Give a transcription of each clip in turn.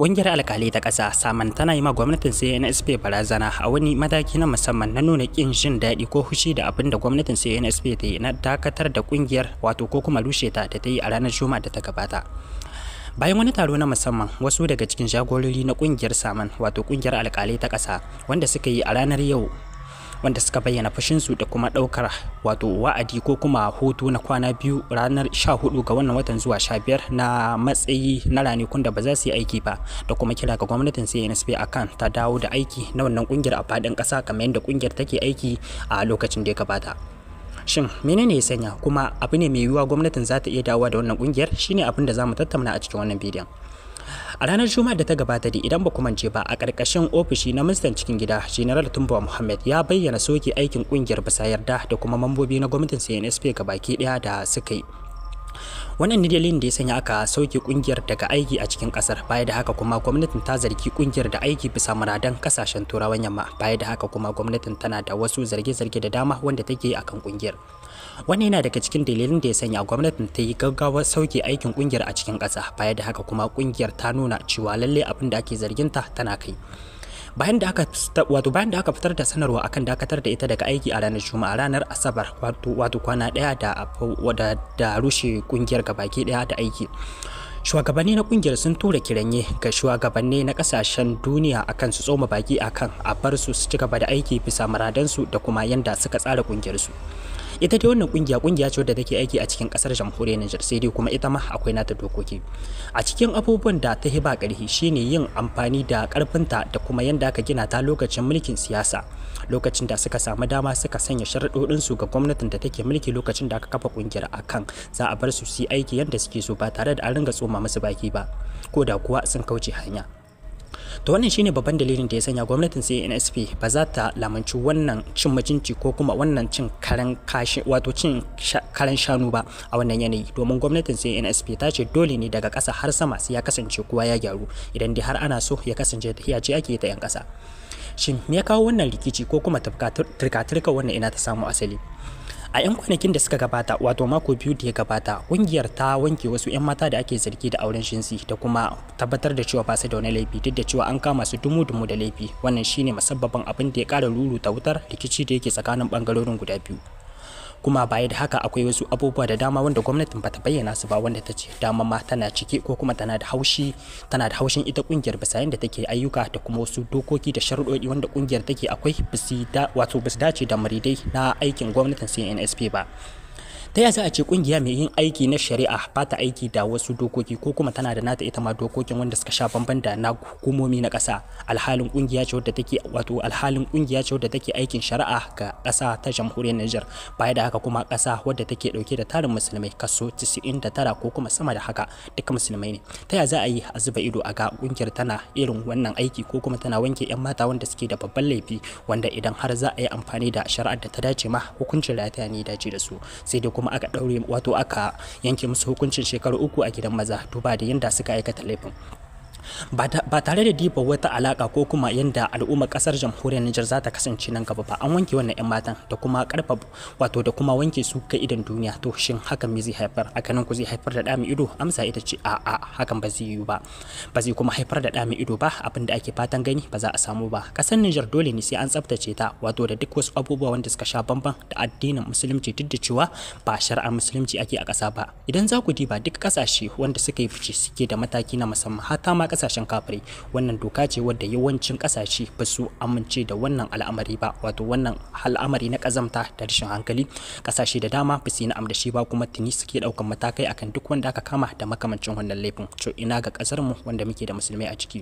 Ƙungiyar alƙalai ta ƙasa saman tana yi ma gwamnatin CNSP barazana a wani mataki na musamman na nuna ƙin jin daɗi ko fushi da abin da gwamnatin CNSP ta yi na dakatar da ƙungiyar wato ko kuma rushe ta da ta yi a ranar Juma'a da ta gabata. Bayan wani taro na musamman, wasu daga cikin jagorori na ƙungiyar saman wato ƙungiyar alƙalai ta ƙasa wanda suka yi a ranar yau wanda suka bayyana fushinsu da kuma ɗaukar wato wa'adi ko kuma hutu na kwana biyu ranar 14 ga wannan watan zuwa 15 na matsayi na ranakun da ba za su yi aiki ba da kuma kira ga gwamnatin CNSP akan ta dawo da aiki na wannan kungiyar a faɗin ƙasa kamar yadda kungiyar take aiki a lokacin da ya gabata. Shin menene ya sanya kuma abu ne mai yiwuwa gwamnatin za ta iya dawowa da wannan kungiyar shine abin da za mu tattauna a cikin wannan bidiyon. A ranar Juma'a da ta gabata da idan ba ku mance ba a ƙarƙashin ofishi na ministan cikin gida General Tumba Muhammad ya bayyana soke aikin ƙungiyar bisa yarda da kuma mambobi na gwamnatin CNSP baki ɗaya da suka yi. Wannan ne dalilin da ya sanya aka sauke ƙungiyar daga aiki a cikin ƙasar, baya da haka kuma gwamnatin ta zargi ƙungiyar da aiki bisa muradan ƙasashen turawan yamma, baya da haka kuma gwamnatin tana da wasu zarge-zarge da dama wanda take yi akan ƙungiyar. Wannan yana daga cikin dalilin da ya sanya gwamnatin ta yi gaggawar sauke aikin kungiyar a cikin ƙasa, baya da haka kuma kungiyar ta nuna cewa lalle abin da ake zarginta tana kai. Bayan da aka fitar da sanarwa akan dakatar da ita daga aiki a ranar Juma'a, ranar Asabar wato kwana daya da rushe kungiyar gabaki daya da aiki. Shugabanni na kungiyar sun tura kiranye ga shugabanni na kasashen duniya akan su tsoma baki akan a bar su ci gaba da aiki bisa muradansu da kuma yanda suka tsara kungiyar su. Ita dai wannan kungiya ce wadda take aiki a cikin kasar jamhuriyar Niger, sai dai kuma ita ma akwai nata dokoki. A cikin abubuwan da ta hiba ƙarfi shine yin amfani da ƙarfinta da kuma yanda aka gina ta lokacin mulkin siyasa, lokacin da suka samu dama suka sanya sharaɗoɗin su ga gwamnatin da take mulki lokacin da aka kafa kungiyar akan za a bar su yi aiki yanda suke so ba tare da an ringa tsoma musu baki ba, ko da kuwa sun kauce hanya. To wannan shine babban dalilin da ya sanya gwamnatin CNSP ba za ta lamunci wannan cin mutunci ko kuma wannan cin karan shanu ba a wannan yanayi, domin gwamnatin CNSP ta ce dole ne daga ƙasa har sama sai ya kasance kowa ya gyaru idan dai har ana so ya kasance tafiya ce ake ta 'yan ƙasa. Shin me ya kawo wannan rikici ko kuma turka wannan ina ta samu asali? A 'yan kwanakin da suka gabata wato mako biyu da ya gabata, kungiyar ta wanke wasu 'yan mata da ake zargi da auren shinsi da kuma tabbatar da cewa ba su da wani laifi, duk da cewa an kama su dumu-dumu da laifi. Wannan shine musabbabin abin da ya ƙara ruruta wutar rikici da yake tsakanin bangarorin guda biyu. Kuma baya da haka akwai wasu abubuwa da dama wanda gwamnatin bata bayyana su ba, wanda ta ce dama ma tana cike ko kuma tana da haushin ita kungiyar bisa yanda take ayyuka da kuma wasu dokoki da sharuɗoɗi wanda kungiyar take akwai basu dace da muridai na aikin gwamnatin CNSP ba. Ta yaya za a ce kungiya mai yin aiki na shari'a ba ta aiki da wasu dokoki ko kuma tana da nata ita ma dokokin wanda suka sha bamban da na hukumomi na ƙasa, alhalin kungiya ce wadda take aikin shari'a ga ƙasa ta jamhuriyar Niger, baya da haka kuma ƙasa wadda take dauke da tarin musulmai kaso 99 ko kuma sama da haka duka musulmai ne. Ta yaya za a yi a zuba ido a ga kungiyar tana irin wannan aiki ko kuma tana wanke 'yan mata wanda suke da babban laifi, wanda idan har za a yi amfani da shari'ar da ta dace ma hukuncin rataya ne dace da su, sai dai kuma aka yanke musu hukuncin shekaru 3 a gidan maza duba da yanda suka aikata laifin. Ba tare da diba wata alaka ko kuma yanda al'ummar kasar jamhuriyar Niger za ta kasance nan gaba ba, an wanke wannan 'yan matan da kuma da kuma wanke su ga idan duniya. To shin hakan me zai haifar? Hakanan ku zai haifar da ɗa ido? Amsa ita ce a'a, hakan ba zai yiwu ba. Ba zai kuma haifar da ɗa ido ba, abin da ake fatan gani ba za a samu ba. Kasar Niger dole ne sai an tsaftace ta da duk wasu abubuwa wanda suka sha bamban da addinin musulunci, duk da cewa ba shari'ar musulunci ake a ƙasa ba. Idan za ku diba duk ƙasashe wanda suka yi fice suke da mataki na musamman, hata ma kasashen kafirai, wannan doka ce wadda yawancin kasashe ba su amince da wannan al'amari ba, wannan al'amari na kazamta da rashin hankali. Kasashe da dama ba su yi na'am da shi ba, kuma tuni suke daukan matakai akan duk wanda aka kama da makamancin wannan laifin. To ina ga kasar mu wanda muke da musulmai a ciki.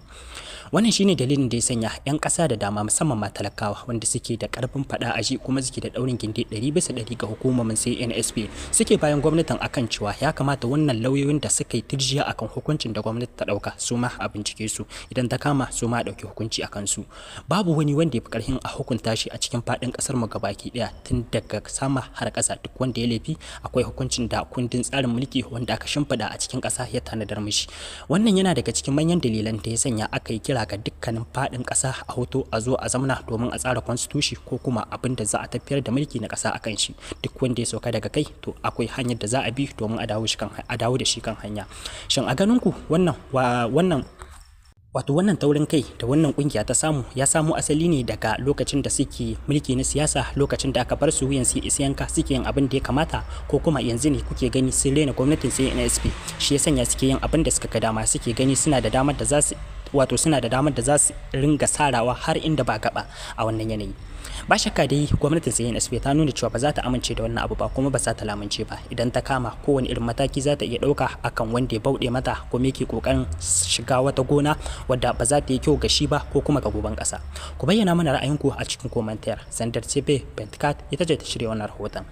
Wannan shine dalilin da ya sanya 'yan kasa da dama musamman ma talakawa wanda suke da karfin fada a ji kuma suke da daurin gindi 100% ga hukumomin CNSP suke bayan gwamnatin akan cewa ya kamata wannan lauyoyin da suka yi tirjiya akan hukuncin da gwamnati ta dauka su ma a bincike su, idan ta kama su ma dauki hukunci akan su. Babu wani wanda ya fi karhin a hukunta shi a cikin fadin kasar mu gabaki daya, tun daga sama har kasa. Duk wanda ya laifi akwai hukuncin da kundin tsarin mulki wanda aka shimfida a cikin kasa ya tanadar mishi. Wannan yana daga cikin manyan dalilan da ya sanya aka yi kira ga dukkanin fadin kasa a hoto a zo a zamana domin a tsara constitution ko kuma abin da za a tafiyar da mulki na kasa akan shi. Duk wanda ya sauka daga kai to akwai hanyar da za a bi domin a dawo da shi kan hanya. Shin a ganin ku wannan Wato wannan taurin kai da wannan kungiya ta samu ya samo asali ne daga lokacin da suke mulki na siyasa, lokacin da aka bar su wuyan su isiyanka suke yin abin da ya kamata, ko kuma yanzu ne kuke gani sun rena gwamnatin sai NSP, shi ya sanya suke yin abin da suka ga dama, suke gani suna da damar da za su ringa sarawa har inda ba gaba a wannan yanayi. Ba shakka dai gwamnatin sai NSP ta nuna cewa ba za ta amince da wannan abu ba, kuma ba za ta lamunce ba. Idan ta kama kowane irin mataki za ta iya ɗauka akan wanda ya bauɗe mata ko yake kokarin shiga wata gona wadda ba za ta yi kyau ga shi ba ko kuma ga goben ƙasa. Ku bayyana mana ra'ayinku a cikin komentar. Sandar CP Bentcat ita ce ta shirya wannan rahoton.